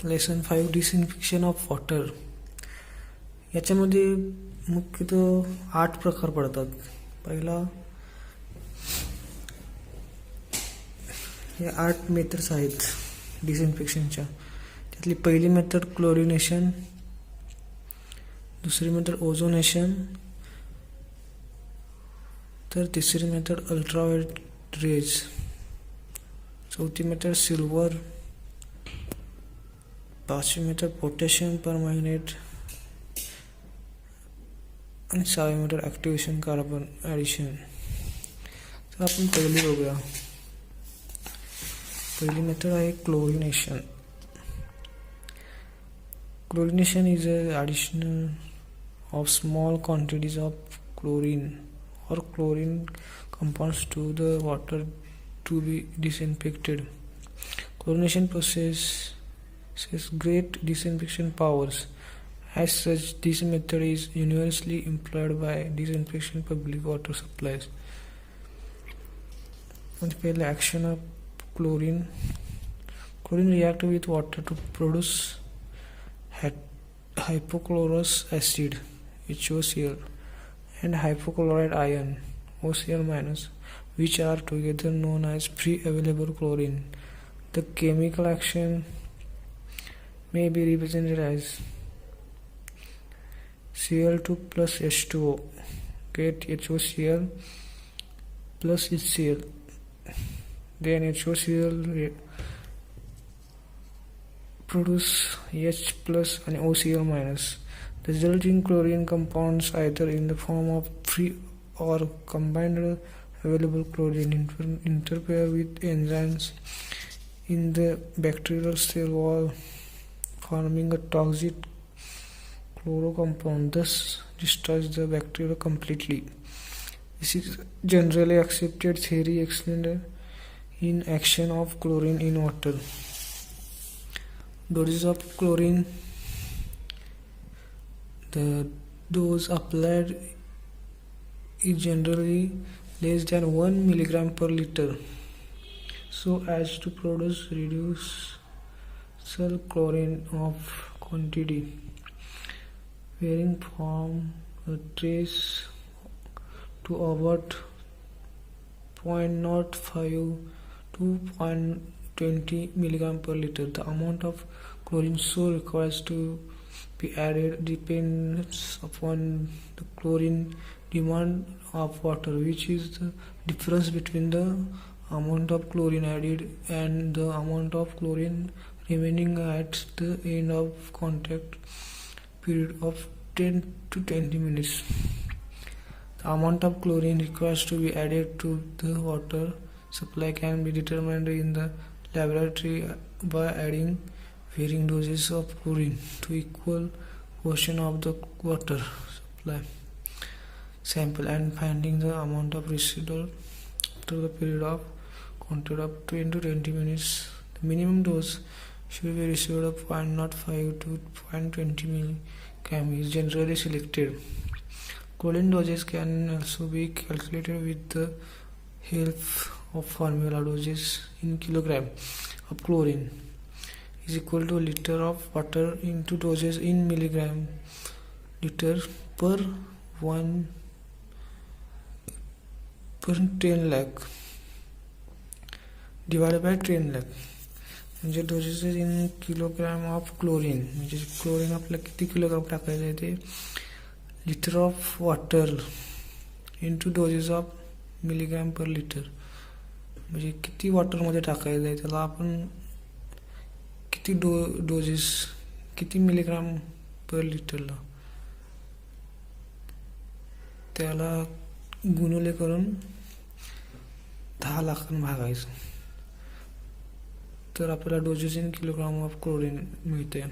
Lesson 5 disinfection of water. याच्यामध्ये मुख्यतः 8 प्रकार पडतात. पहिला हे 8 मेथड्स आहेत डिसइन्फेक्शनच्या. त्यातली पहिली मेथड क्लोरिनेशन, दुसरी मेथड ओझोनेशन, तर तिसरी मेथड अल्ट्राव्हायोलेट रेज, चौथी मेथड सिल्वर, पाचवी मेथड पोटॅशियम परमॅंगनेट आणि 6वी मेथड ॲक्टिव्हेशन कार्बन ॲडिशन. तर आपण पहिली बघूया. पहिली मेथड आहे chlorination. Chlorination is an addition of small quantities of chlorine or chlorine compounds to the water to be disinfected. Chlorination possesses great disinfection powers. As such, this method is universally employed by disinfection public water supplies. The action of chlorine. Chlorine reacts with water to produce hypochlorous acid HOCl and hypochlorite ion OCl-, which are together known as free available chlorine. The chemical action may be represented as Cl2 plus H2O get HOCl plus HCl, then HOCl produce H plus and OCl-. The resulting chlorine compounds, either in the form of free or combined available chlorine, interfere with enzymes in the bacterial cell wall, forming a toxic chloro compound, thus destroys the bacteria completely. This is generally accepted theory explained in action of chlorine in water. Doses of chlorine. The dose applied is generally less than 1 milligram per liter, so as to produce reducible chlorine of quantity varying from a trace to about 0.05 to 0.20 milligram per liter. The amount of chlorine so requires to be added depends upon the chlorine demand of water, which is the difference between the amount of chlorine added and the amount of chlorine remaining at the end of contact period of 10 to 20 minutes. The amount of chlorine requires to be added to the water supply can be determined in the laboratory by adding varying doses of chlorine to equal portion of the water supply sample and finding the amount of residual after the period of contact of 10 to 20 minutes. The minimum dose should be received of 0.05 to 0.20 milligram is generally selected. Chlorine doses can also be calculated with the help of formula. Doses in kilogram of chlorine is equal to a liter of water into doses in milligram liter per 10 lakh divided by 10 lakh. म्हणजे doses in kilogram of chlorine, म्हणजे chlorine आपल्याला किती kilogram टाकायचं आहे ते litre of water into doses of milligram per litre, म्हणजे किती वॉटरमध्ये टाकायचं आहे त्याला आपण किती डोजेस किती मिलीग्राम पर लिटरला त्याला गुणुले करून 10 लाखांनी भागायचं तर आपल्याला doses in kilogram of chlorine मिळते.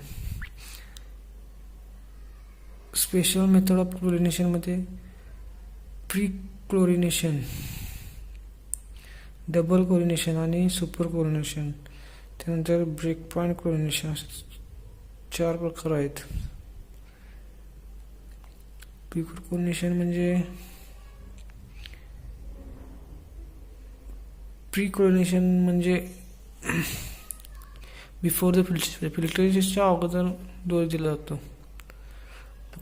स्पेशल मेथड ऑफ क्लोरिनेशन मध्ये प्री क्लोरिनेशन, डबल क्लोरिनेशन आणि सुपर क्लोरिनेशन, त्यानंतर ब्रेक पॉइंट क्लोरिनेशन असे 4 प्रकार आहेत. प्री क्लोरिनेशन म्हणजे बिफोर द फिल्टरेशनच्या अगोदर डोस दिला जातो.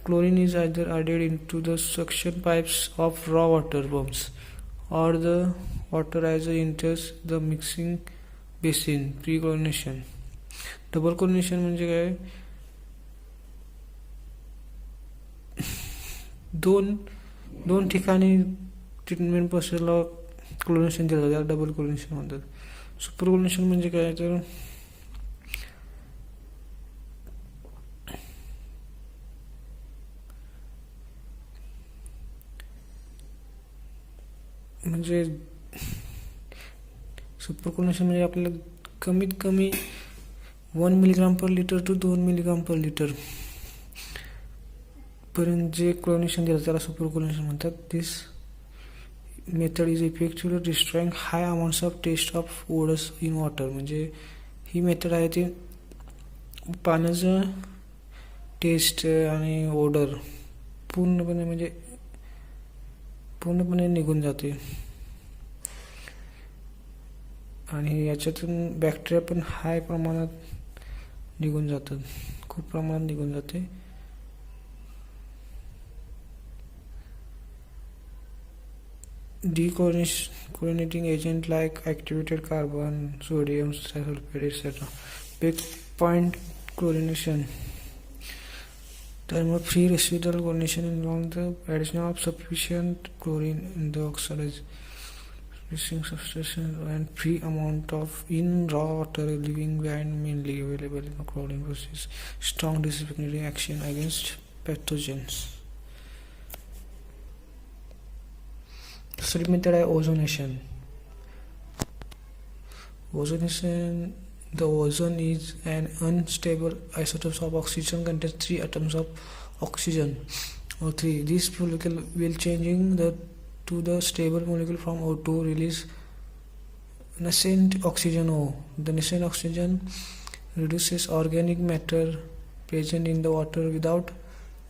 Chlorine is either added into the suction pipes of raw water pumps or the water as it enters the mixing basin. Pre-chlorination. Double chlorination म्हणजे काय? दोन ठिकाणी ट्रीटमेंट प्रोसेसला क्लोरिनेशन दिलं जातं, त्याला डबल क्लोरिनेशन म्हणतात. सुपर क्लोरिनेशन म्हणजे काय? तर म्हणजे सुपर क्लोरिनेशन म्हणजे आपल्याला कमीत कमी 1 milligram per litre to 2 milligram per litre पर्यंत जे क्लोरिनेशन दिलं त्याला सुपर क्लोरिनेशन म्हणतात. This method is effectively destroying high amounts of taste of odours in water. म्हणजे ही मेथड आहे ती पाण्याचं टेस्ट आणि ओडर पूर्णपणे निघून जाते आणि याच्यातून बॅक्टेरिया पण हाय प्रमाणात निघून जातात, खूप प्रमाणात निघून जाते. Dechlorinating agent like activated carbon, sodium sulfate, etc. Big point chlorination. Thermo-free residual chlorination involves the addition of sufficient chlorine in the oxidizing substance and free amount of in raw water, leaving behind mainly available in the chlorine process. Strong disinfecting action against pathogens. दुसरी method आहे ओझोनेशन. The ozone is an unstable isotope of oxygen, contains 3 atoms of oxygen O3. This molecule will changing to the stable molecule from O2 release nascent oxygen O. The nascent oxygen reduces organic matter present in the water without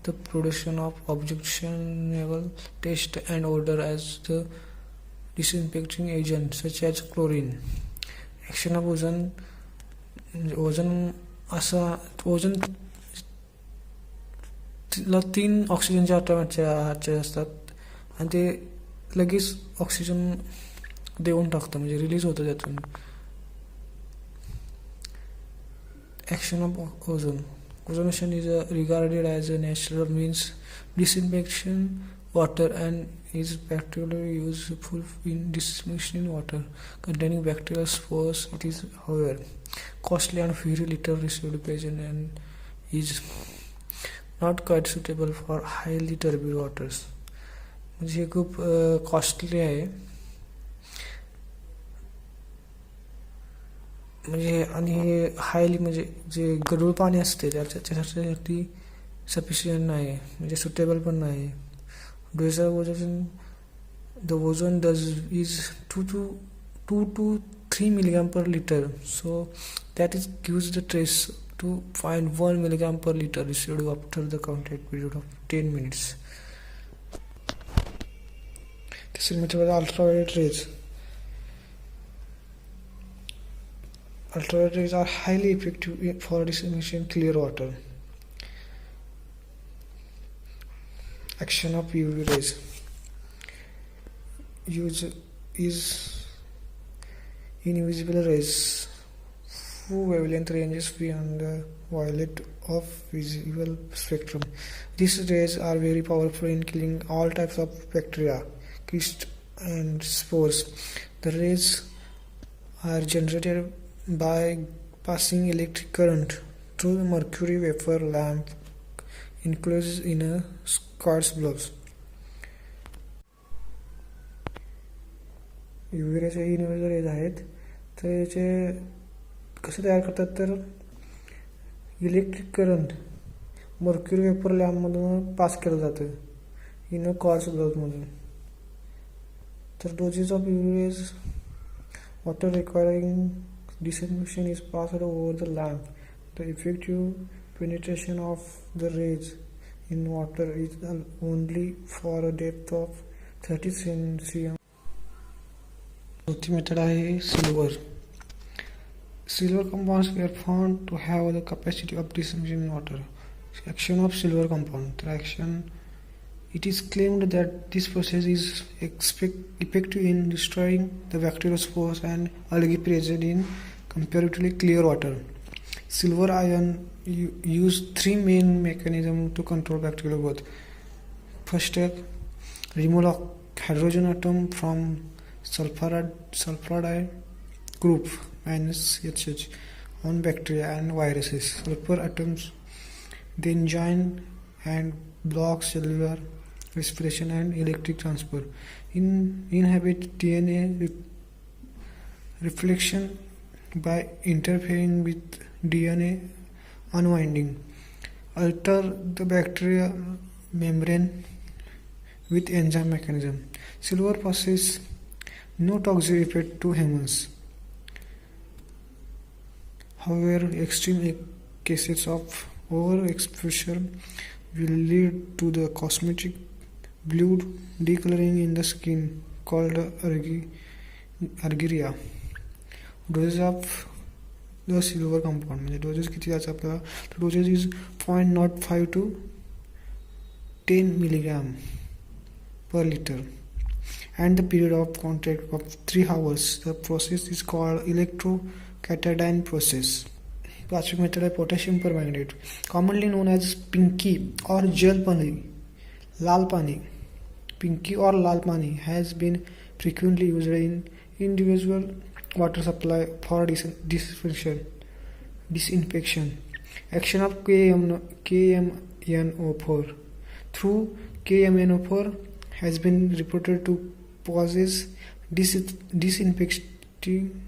the production of objectionable taste and odor as the disinfecting agent such as chlorine. Action of ozone ला 3 ऑक्सिजनच्या ॲटमचे असतात आणि ते लगेच oxygen देऊन टाकतं, म्हणजे release होतं त्यातून. Action of ozone. Ozonation is regarded as a natural means disinfecting water and is particularly useful in disinfecting water containing bacterial spores. It is, however, costly and very little received present and is not quite suitable for highly turbid waters. म्हणजे हे खूप costly आहे, म्हणजे आणि हे highly म्हणजे जे गढूळ पाणी असते त्याच्यासाठी सफिशियंट नाही, म्हणजे सुटेबल पण नाही. Dose the ozone dose is 2 to 3 milligram per litre, so that is gives the trace to find 1 milligram per litre received after the contact period of 10 minutes. तिसरी method ultraviolet rays. Ultraviolet rays are highly effective for disinfecting clear water. Action of UV rays. Use is invisible rays whose wavelength ranges beyond the violet of visible spectrum. These rays are very powerful in killing all types of bacteria, yeast and spores. The rays are generated by passing electric current through the mercury vapor lamp enclosed in a quartz bulbs. UV rays hey invisible raise आहेत. तर याचे कसे तयार करतात, तर electric current mercury vapour लॅम्पमधून पास केलं जातं इन अ quartz ब्लबमधून. तर doses of UV rays water requiring disinfection is passed over the lamp. The effective penetration of the rays in water is only for a depth of 30 cm. चौथी method आहे silver. Silver compounds were found to have the capacity of disinfecting water. Action of silver compound. The action. It is claimed that this process is effective in destroying the bacterial spores and algae present in comparatively clear water. Silver ion use three main mechanisms to control bacterial growth. First step, removal of hydrogen atom from sulfuride group -HH on bacteria and viruses. Sulfur atoms then join and block cellular respiration and electric transfer. Inhibit DNA reflection by interfering with DNA unwinding. Alter the bacterial membrane with enzyme mechanism. Silver possesses no toxic effect to humans. However, extreme cases of overexposure will lead to the cosmetic blue decoloring in the skin called argyria. Dosage of the silver compound म्हणजे doses किती द्यायचं आपल्याला तर doses is 0.05 to 10 milligram per liter and the period of contact of 3 hours. The process is called electrocatadine process. Plastic method of potassium permanganate, commonly known as pinky or gel pani, lal pani. Pinky or lal pani has been frequently used in individual water supply for disinfection. Action of KMNO4 through KMNO4 has been reported to possess disinfecting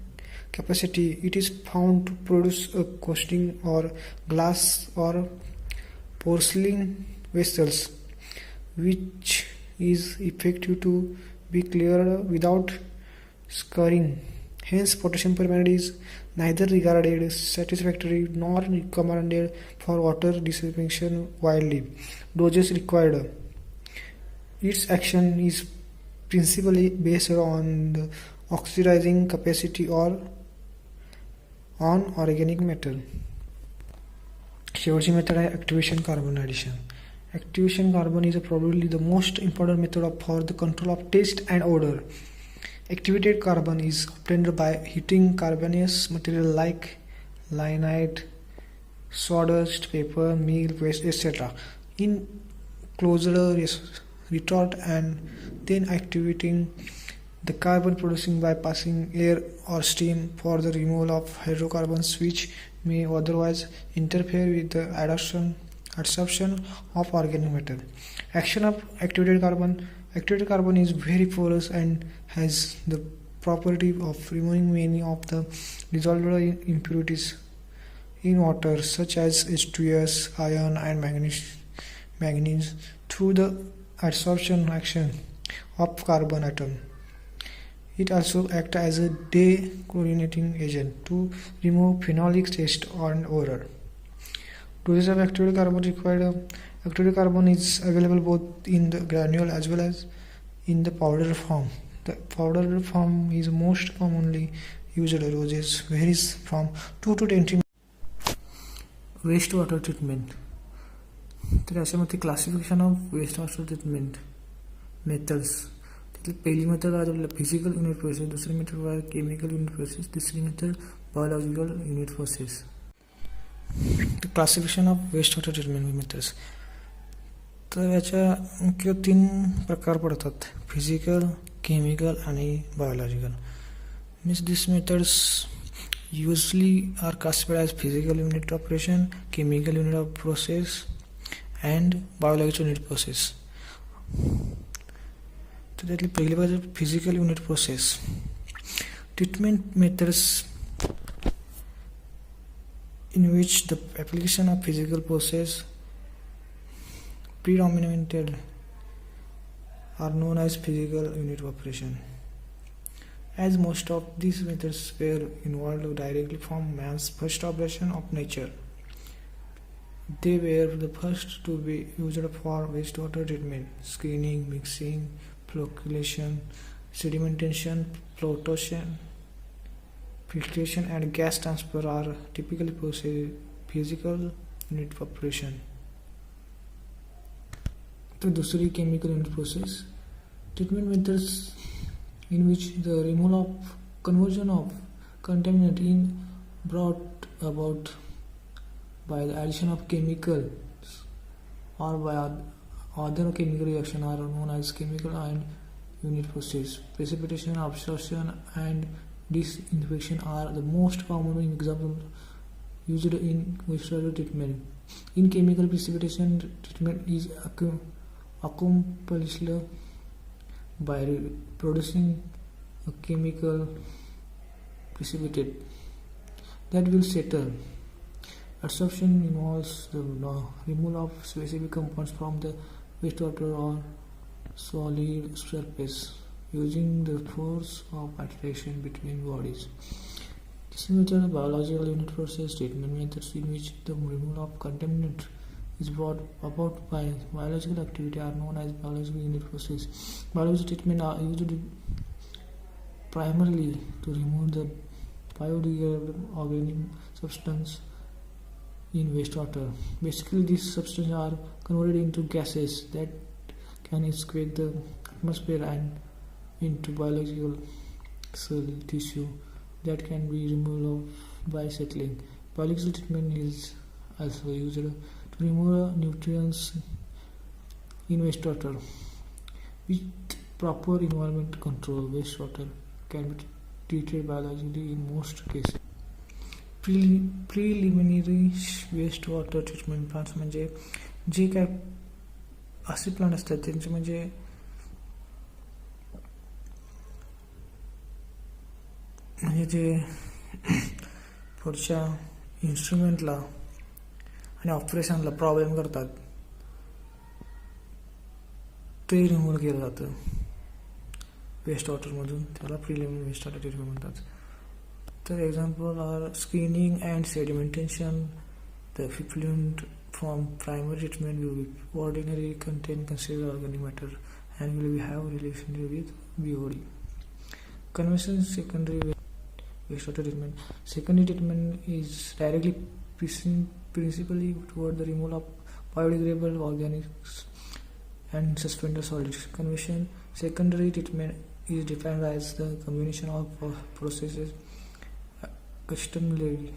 capacity. It is found to produce a coating or glass or porcelain vessels, which is effective to be cleared without scarring. Hence, potassium permanganate is neither regarded satisfactory nor recommended for water disinfection widely. Doses required. Its action is principally based on the oxidizing capacity or on organic matter. शेवटची method आहे activation carbon addition. Activation carbon is probably the most important method for the control of taste and odor. Activated carbon is obtained by heating carbonous material like lignite, sawdust, paper, meal, waste, etc. in closed retort and then activating the carbon producing by passing air or steam for the removal of hydrocarbons which may otherwise interfere with the adsorption of organic matter. Action of activated carbon. Activated carbon is very porous and has the property of removing many of the dissolved impurities in water such as H2S, iron and manganese through the adsorption action of carbon atom. It also acts as a dechlorinating agent to remove phenolic taste and odor. Doses of activated carbon required. Activated carbon is available both in the granule as well as in the powder form. The powder form is most commonly used. Doses varies from 2 to 10. Wastewater treatment. तर याच्यामध्ये classification of waste water treatment methods. त्यातली पहिली method आहे physical unit process, दुसरी method आहे chemical unit process, तिसरी method biological unit process. Classification of waste water treatment methods. तर याच्या मुख्य 3 प्रकार पडतात, फिजिकल, केमिकल आणि biological. Means this methods usually are classified as physical unit operation, chemical unit of process and biological unit process. तर त्यातली पहिली पाहिजे physical unit process. Treatment methods in which the application of physical process predominated are known as physical unit operation. As most of these methods were involved directly from man's first operation of nature, they were the first to be used for wastewater treatment, screening, mixing, flocculation, sedimentation, flotation, filtration and gas transfer are typically physical unit of operation. The दूसरी chemical unit process treatment methods in which the removal of conversion of contaminant in brought about by the addition of chemicals or by other chemical reaction are known as chemical and unit process. Precipitation, absorption and disinfection are the most common examples used in wastewater treatment. In chemical precipitation, treatment is accomplished by producing a chemical precipitate that will settle. Absorption involves the removal of specific compounds from the wastewater or solid surface using the force of attraction between bodies. This method of biological unit process treatment methods in which the removal of contaminant is brought about by biological activity are known as biological unit process. Biological treatment are used primarily to remove the biodegradable organic substance in wastewater. Basically, these substances are converted into gases that can escape the atmosphere and into biological cell tissue that can be removed by settling. Biological treatment is also used to remove nutrients in wastewater. With proper environment control, wastewater can be treated biologically in most cases. Preliminary waste water treatment plants म्हणजे जे काय असे plant असतात त्यांचे म्हणजे जे पुढच्या इन्स्ट्रुमेंटला आणि ऑपरेशनला problem करतात ते रिमूव्ह केलं जातं वेस्ट वॉटरमधून. त्याला प्रिलिमिनरी वेस्ट वॉटर ट्रीटमेंट म्हणतात. The example are screening and sedimentation. The effluent from primary treatment will ordinarily contain considerable organic matter and will have relationship with BOD. Conventional secondary wastewater treatment. Secondary treatment is directly principally toward the removal of biodegradable organics and suspended solids. Conventional secondary treatment is defined as the combination of processes customarily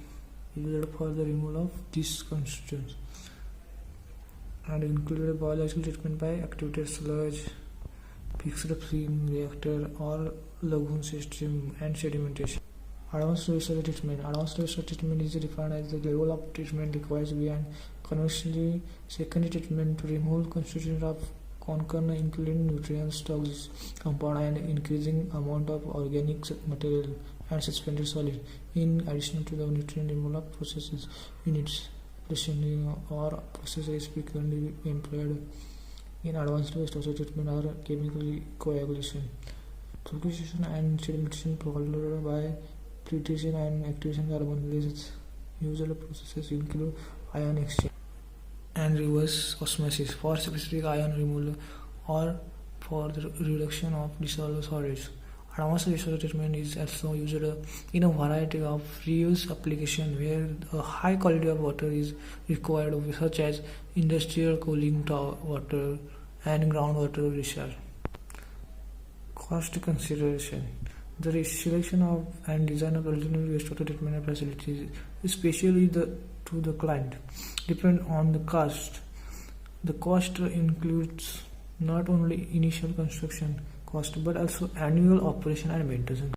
used for the removal of these constituents and included biological treatment by activated sludge, fixed frame reactor or lagoon system and sedimentation. Advanced wastewater treatment. Advanced wastewater treatment is defined as the level of treatment required beyond conventionally secondary treatment to remove constituents of concern including nutrients, toxic compound and increasing amount of organic material and suspended solid. In addition to the nutrient removal processes, units or processes frequently employed in advanced wastewater treatment are chemical coagulation, filtration and sedimentation, followed by filtration and activation carbon release. Usual processes include ion exchange and reverse osmosis for specific ion removal or for the reduction of dissolved solids. Advanced wastewater treatment is also used in a variety of reuse applications where a high quality of water is required, such as industrial cooling water and groundwater recharge. Cost consideration. The selection of and design of alternative wastewater treatment facilities, especially to the client, depend on the cost. The cost includes not only initial construction cost but also annual operation and maintenance.